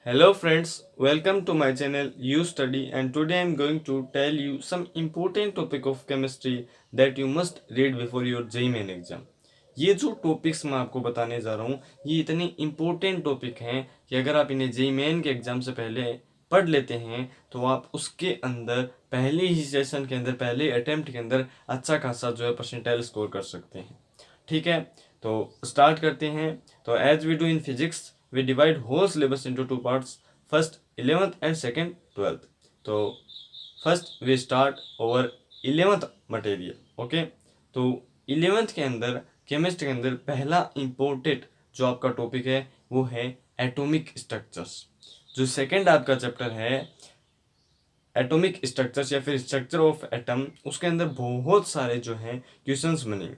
Hello friends, welcome to my channel You Study, and today I am going to tell you some important topic of chemistry that you must read before your JEE main exam. ये जो topics मैं आपको बताने जा रहा हूँ ये इतने इम्पोर्टेंट टॉपिक हैं कि अगर आप इन्हें जेई मेन के एग्जाम से पहले पढ़ लेते हैं तो आप उसके अंदर पहले ही सेशन के अंदर पहले अटेम्प्ट के अंदर अच्छा खासा जो है परसेंटाइल स्कोर कर सकते हैं। ठीक है, तो स्टार्ट करते हैं। तो as we do in physics we divide whole syllabus into two parts, first 11th and second 12th. तो first we start over 11th material. Okay, तो 11th के अंदर केमिस्ट्री के अंदर पहला इम्पोर्टेंट जो आपका टॉपिक है वो है एटॉमिक स्ट्रक्चर्स। जो सेकंड आपका चैप्टर है एटॉमिक स्ट्रक्चर्स या फिर स्ट्रक्चर ऑफ एटम, उसके अंदर बहुत सारे जो हैं क्वेश्चंस बनेंगे।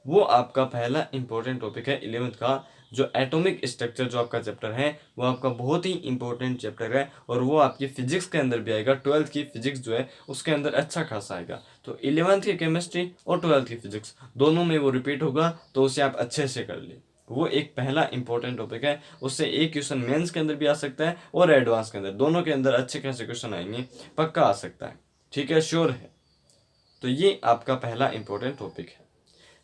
वो आपका पहला इंपॉर्टेंट टॉपिक है 11th का। जो एटॉमिक स्ट्रक्चर जो आपका चैप्टर है वो आपका बहुत ही इंपॉर्टेंट चैप्टर है और वो आपकी फिजिक्स के अंदर भी आएगा। 12th की फिजिक्स जो है उसके अंदर अच्छा खासा आएगा। तो 11th की केमिस्ट्री और 12th की फिजिक्स दोनों में वो रिपीट होगा, तो उसे आप अच्छे से कर ले। वो एक पहला इंपॉर्टेंट टॉपिक है, उससे एक क्वेश्चन मेंस के अंदर भी आ सकता है और एडवांस के अंदर, दोनों के अंदर अच्छे खासे क्वेश्चन आएंगे, पक्का आ सकता है। ठीक है, श्योर है। तो ये आपका पहला इंपॉर्टेंट टॉपिक है।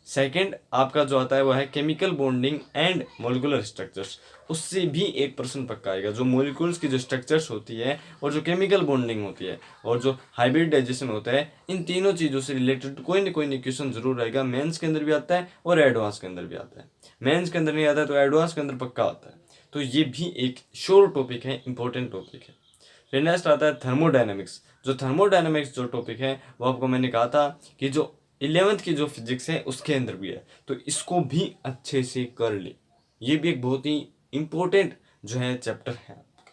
सेकंड आपका जो आता है वो है chemical bonding and molecular structures. उससे भी 1% पक्का आएगा। जो मोलिकुल्स की जो स्ट्रक्चर्स होती है और जो केमिकल बॉन्डिंग होती है और जो हाइब्रिडाइजेशन होता है, इन तीनों चीज़ों से रिलेटेड कोई ना कोई क्वेश्चन जरूर आएगा। मेंस के अंदर भी आता है और एडवांस के अंदर भी आता है। मेंस के अंदर नहीं आता है तो एडवांस के अंदर पक्का आता है। तो ये भी एक श्योर टॉपिक है, इंपॉर्टेंट टॉपिक है। फिर नेक्स्ट आता है थर्मोडायनेमिक्स। जो थर्मोडायनेमिक्स जो टॉपिक है वो आपको मैंने कहा था कि जो 11th की जो फिजिक्स है उसके अंदर भी है, तो इसको भी अच्छे से कर ले। ये भी एक बहुत ही इंपॉर्टेंट जो है चैप्टर है आपका।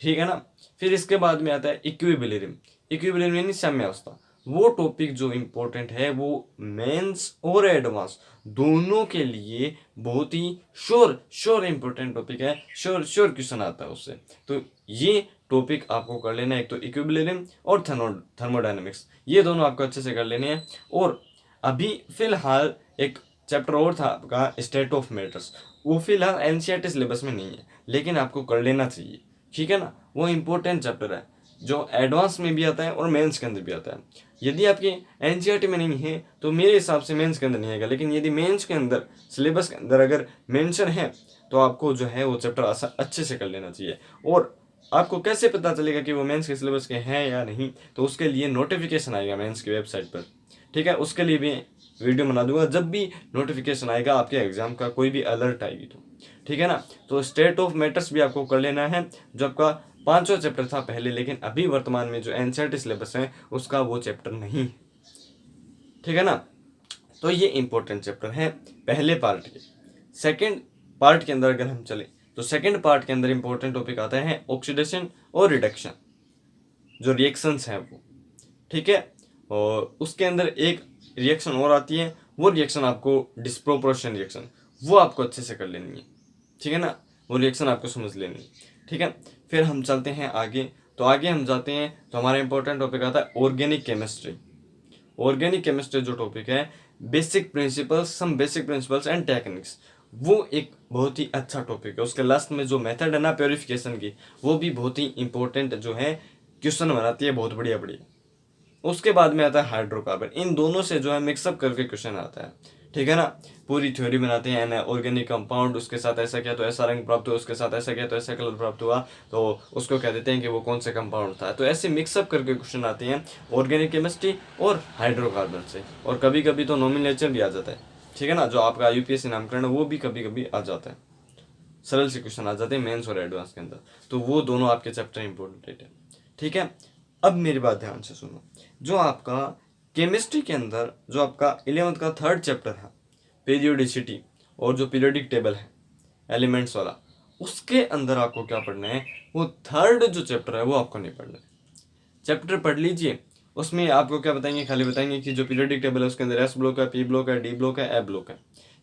ठीक है ना। फिर इसके बाद में आता है इक्विलिब्रियम। इक्विलिब्रियम यानी साम्यावस्था। वो टॉपिक जो इम्पोर्टेंट है वो मेंस और एडवांस दोनों के लिए बहुत ही श्योर इम्पोर्टेंट टॉपिक है। श्योर क्वेश्चन आता है उससे। तो ये टॉपिक आपको कर लेना है, एक तो इक्विलिब्रियम और थर्मोडायनेमिक्स, ये दोनों आपको अच्छे से कर लेने हैं। और अभी फिलहाल एक चैप्टर और था आपका स्टेट ऑफ मैटर्स, वो फिलहाल एनसीईआरटी सिलेबस में नहीं है लेकिन आपको कर लेना चाहिए। ठीक है ना, वो इम्पोर्टेंट चैप्टर है जो एडवांस में भी आता है और मेंस के अंदर भी आता है। यदि आपके एनसीईआरटी में नहीं है तो मेरे हिसाब से मेंस के अंदर नहीं आएगा, लेकिन यदि मेंस के अंदर सिलेबस के अंदर अगर मेंशन है तो आपको जो है वो चैप्टर अच्छे से कर लेना चाहिए। और आपको कैसे पता चलेगा कि वो मेंस के सिलेबस के हैं या नहीं, तो उसके लिए नोटिफिकेशन आएगा मेंस की वेबसाइट पर। ठीक है, उसके लिए भी वीडियो बना दूंगा जब भी नोटिफिकेशन आएगा आपके एग्जाम का, कोई भी अलर्ट आएगी तो। ठीक है ना। तो स्टेट ऑफ मैटर्स भी आपको कर लेना है, जो आपका 5वां चैप्टर था पहले, लेकिन अभी वर्तमान में जो एनसीईआरटी सिलेबस है उसका वो चैप्टर नहीं है। ठीक है ना। तो ये इंपॉर्टेंट चैप्टर है पहले पार्ट के। सेकेंड पार्ट के अंदर अगर हम चले तो सेकेंड पार्ट के अंदर इंपॉर्टेंट टॉपिक आता है ऑक्सीडेशन और रिडक्शन, जो रिएक्शंस हैं वो। ठीक है, और उसके अंदर एक रिएक्शन और आती है, वो रिएक्शन आपको डिस्प्रोपोर्शन रिएक्शन, वो आपको अच्छे से कर लेनी है। ठीक है ना, वो रिएक्शन आपको समझ लेनी है। ठीक है, फिर हम चलते हैं आगे। तो आगे हम जाते हैं तो हमारा इंपॉर्टेंट टॉपिक आता है ऑर्गेनिक केमिस्ट्री। ऑर्गेनिक केमिस्ट्री जो टॉपिक है, basic principles, some basic principles and techniques, वो एक बहुत ही अच्छा टॉपिक है। उसके लास्ट में जो मेथड है ना प्योरिफिकेशन की, वो भी बहुत ही इंपॉर्टेंट जो है क्वेश्चन बनाती है, बहुत बढ़िया बढ़िया। उसके बाद में आता है हाइड्रोकार्बन। इन दोनों से जो है मिक्सअप करके क्वेश्चन आता है। ठीक है ना, पूरी थ्योरी बनाते हैं ऑर्गेनिक कंपाउंड, उसके साथ ऐसा किया तो ऐसा रंग प्राप्त हुआ, उसके साथ ऐसा किया तो ऐसा कलर प्राप्त हुआ, तो उसको कह देते हैं कि वो कौन से कंपाउंड था। तो ऐसे मिक्सअप करके क्वेश्चन आते हैं ऑर्गेनिक केमिस्ट्री और हाइड्रोकार्बन से। और कभी कभी तो नॉमिनेचर भी आ जाता है। ठीक है ना, जो आपका यूपीएससी नामकरण है वो भी कभी कभी आ जाता है, सरल से क्वेश्चन आ जाते हैं मेंस और एडवांस के अंदर। तो वो दोनों आपके चैप्टर इंपॉर्टेंट है। ठीक है, अब मेरी बात ध्यान से सुनो। जो आपका केमिस्ट्री के अंदर जो आपका 11th का थर्ड चैप्टर है पीरियोडिसिटी, और जो पीरियोडिक टेबल है एलिमेंट्स वाला, उसके अंदर आपको क्या पढ़ना है, वो थर्ड जो चैप्टर है वो आपको नहीं पढ़ना है। चैप्टर पढ़ लीजिए, उसमें आपको क्या बताएंगे, खाली बताएंगे कि जो पीरियोडिक टेबल है उसके अंदर एस ब्लॉक है, पी ब्लॉक है, डी ब्लॉक है, ए ब्लॉक है,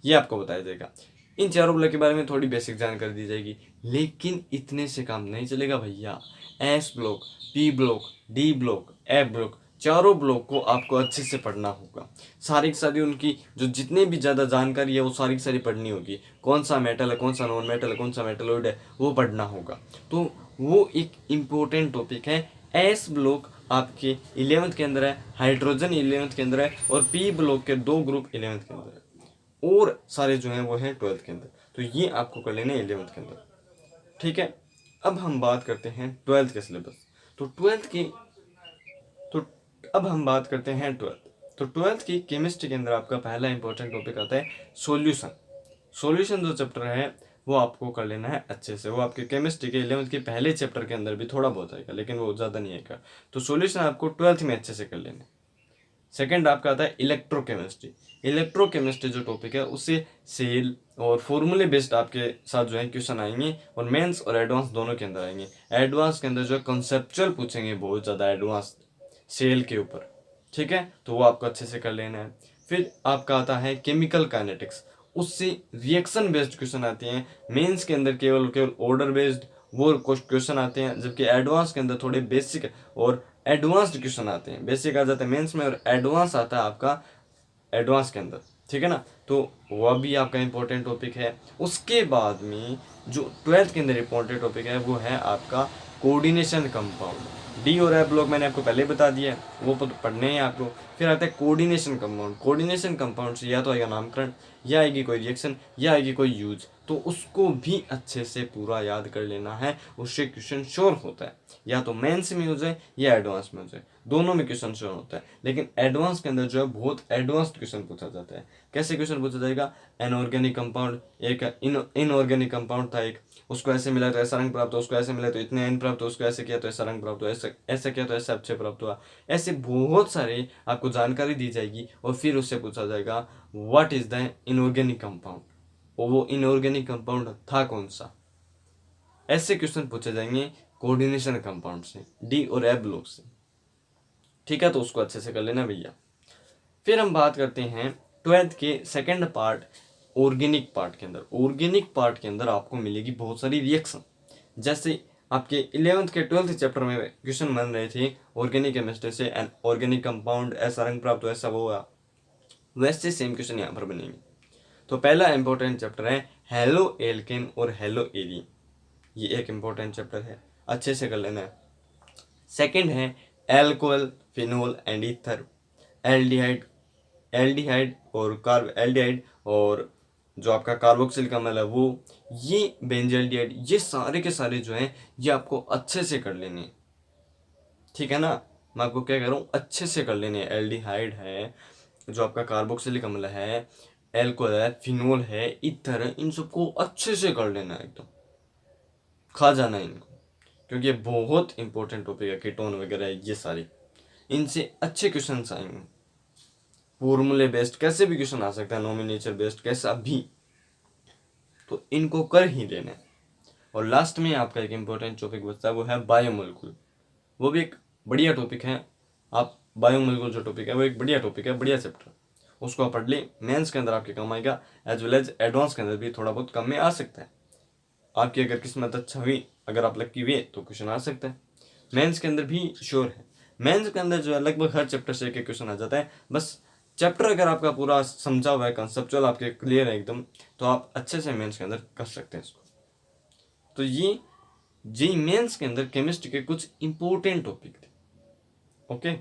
ये आपको बताया जाएगा। इन चारों ब्लॉक के बारे में थोड़ी बेसिक जानकारी दी जाएगी, लेकिन इतने से काम नहीं चलेगा भैया। S block, P block, D block, A block, चारों ब्लॉक को आपको अच्छे से पढ़ना होगा। सारी की सारी उनकी जो जितने भी ज़्यादा जानकारी है वो सारी की सारी पढ़नी होगी। कौन सा मेटल है, कौन सा नॉन मेटल है, कौन सा मेटलॉइड है, वो पढ़ना होगा। तो वो एक इम्पोर्टेंट टॉपिक है। एस ब्लॉक आपके 11th के अंदर है, हाइड्रोजन 11th के अंदर है, और पी ब्लॉक के 2 ग्रुप 11th के अंदर है, और सारे जो हैं वो हैं 12th के अंदर। तो ये आपको कर लेना है 11th के अंदर, ठीक है। अब हम बात करते हैं 12th के सिलेबस। तो 12th की तो अब हम बात करते हैं 12th। तो 12th की केमिस्ट्री के अंदर आपका पहला इंपॉर्टेंट टॉपिक आता है सॉल्यूशन। सॉल्यूशन जो चैप्टर है वो आपको कर लेना है अच्छे से। वो आपके केमिस्ट्री के 11th के पहले चैप्टर के अंदर भी थोड़ा बहुत आएगा, लेकिन वो ज़्यादा नहीं आएगा। तो सॉल्यूशन आपको 12th में अच्छे से कर लेना है। सेकेंड आपका आता है इलेक्ट्रोकेमिस्ट्री। इलेक्ट्रोकेमिस्ट्री जो टॉपिक है उससे सेल और फॉर्मूले बेस्ड आपके साथ जो है क्वेश्चन आएंगे, और मेंस और एडवांस दोनों के अंदर आएंगे। एडवांस के अंदर जो है कॉन्सेप्चुअल पूछेंगे बहुत ज़्यादा एडवांस सेल के ऊपर, ठीक है। तो वो आपको अच्छे से कर लेना है। फिर आपका आता है केमिकल काइनेटिक्स। उससे रिएक्शन बेस्ड क्वेश्चन आते हैं। मेंस के अंदर केवल केवल ऑर्डर बेस्ड वो क्वेश्चन आते हैं, जबकि एडवांस के अंदर थोड़े बेसिक और एडवांस्ड क्वेश्चन आते हैं। बेसिक आ जाता है मेंस में, और एडवांस आता है आपका एडवांस के अंदर, ठीक है ना। तो वह भी आपका इंपॉर्टेंट टॉपिक है। उसके बाद में जो 12th के अंदर इंपॉर्टेंट टॉपिक है वो है आपका कोऑर्डिनेशन कंपाउंड। डी और एफ ब्लॉक मैंने आपको पहले बता दिया है, वो पढ़ने हैं आपको। फिर आता है कोऑर्डिनेशन कंपाउंड। कोऑर्डिनेशन कंपाउंड से या तो आएगा नामकरण, या आएगी कोई रिएक्शन, या आएगी कोई यूज। तो उसको भी अच्छे से पूरा याद कर लेना है, उससे क्वेश्चन श्योर होता है। या तो मेंस में हो जाए या एडवांस में हो जाए, दोनों में क्वेश्चन श्योर होता है। लेकिन एडवांस के अंदर जो है बहुत एडवांस्ड क्वेश्चन पूछा जाता है। कैसे क्वेश्चन पूछा जाएगा? एनऑर्गेनिक कंपाउंड, एक इनऑर्गेनिक कंपाउंड था एक, उसको ऐसे मिला तो ऐसा रंग प्राप्त हुआ, उसको ऐसे मिला तो इतने एन प्राप्त हुआ, उसको ऐसे किया तो ऐसा रंग प्राप्त हुआ, ऐसा किया तो ऐसा अच्छे प्राप्त हुआ। ऐसे बहुत सारे आपको जानकारी दी जाएगी, और फिर उससे पूछा जाएगा what is the inorganic compound, और वो इनऑर्गेनिक कंपाउंड था कौन सा। ऐसे क्वेश्चन पूछे जाएंगे कोऑर्डिनेशन कंपाउंड से, डी और एफ ब्लॉक से, ठीक है। तो उसको अच्छे से कर लेना भैया। फिर हम बात करते हैं 12th के सेकंड पार्ट, ऑर्गेनिक पार्ट के अंदर। ऑर्गेनिक पार्ट के अंदर आपको मिलेगी बहुत सारी रिएक्शन। जैसे आपके 11th के 12th चैप्टर में क्वेश्चन बन रहे थे ऑर्गेनिक केमिस्ट्री से, एंड ऑर्गेनिक कंपाउंड ऐसा रंग प्राप्त हो, ऐसा वो हुआ, वैसे सेम क्वेश्चन यहाँ पर बनेंगे। तो पहला इंपॉर्टेंट चैप्टर है हेलो एल्केन और हेलो एरीन। ये एक इंपॉर्टेंट चैप्टर है, अच्छे से कर लेना है। सेकंड है alcohol, phenol and ether. Aldehyde, aldehyde और जो आपका कार्बोक्सिलिक अम्ल है वो, ये बेंजल्डिहाइड, ये सारे के सारे जो हैं ये आपको अच्छे से कर लेने हैं, ठीक है ना। मैं आपको क्या कह रहा हूँ, अच्छे से कर लेने हैं। एल्डिहाइड है, जो आपका कार्बोक्सिलिक अम्ल है, एल्कोहल है, फिनोल है, ईथर है, इन सबको अच्छे से कर लेना है, एकदम खा जाना है इनको, क्योंकि ये बहुत इंपॉर्टेंट टॉपिक है। कीटोन वगैरह ये सारी, इनसे अच्छे क्वेश्चन आएंगे। फॉर्मूले बेस्ड कैसे भी क्वेश्चन आ सकता है, नॉमिनेचर बेस्ड कैसा भी, तो इनको कर ही लेना है। और लास्ट में आपका एक इंपॉर्टेंट टॉपिक बचता है, वो है बायोमोलिक्यूल। वो भी एक बढ़िया टॉपिक है। आप बायोमोलिक्यूल जो टॉपिक है वो एक बढ़िया टॉपिक है, बढ़िया चैप्टर, उसको आप पढ़ लें। मेंस के अंदर आपके काम आएगा, एज वेल एज एडवांस के अंदर भी थोड़ा बहुत कम में आ सकता है। आपकी अगर किस्मत अच्छा हुई, अगर आप लकी हुए, तो क्वेश्चन आ सकता है। मेंस के अंदर भी श्योर है। मेंस के अंदर जो है लगभग हर चैप्टर से एक क्वेश्चन आ जाता है। बस चैप्टर अगर आपका पूरा समझा हुआ है, कंसेप्चुअल आपके क्लियर है एकदम, तो आप अच्छे से मेंस के अंदर कर सकते हैं इसको। तो ये जी मेंस के अंदर केमिस्ट्री के कुछ इंपॉर्टेंट टॉपिक थे, ओके।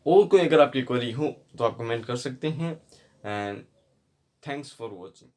और कोई अगर आपकी क्वेरी हो तो आप कमेंट कर सकते हैं। And thanks for watching.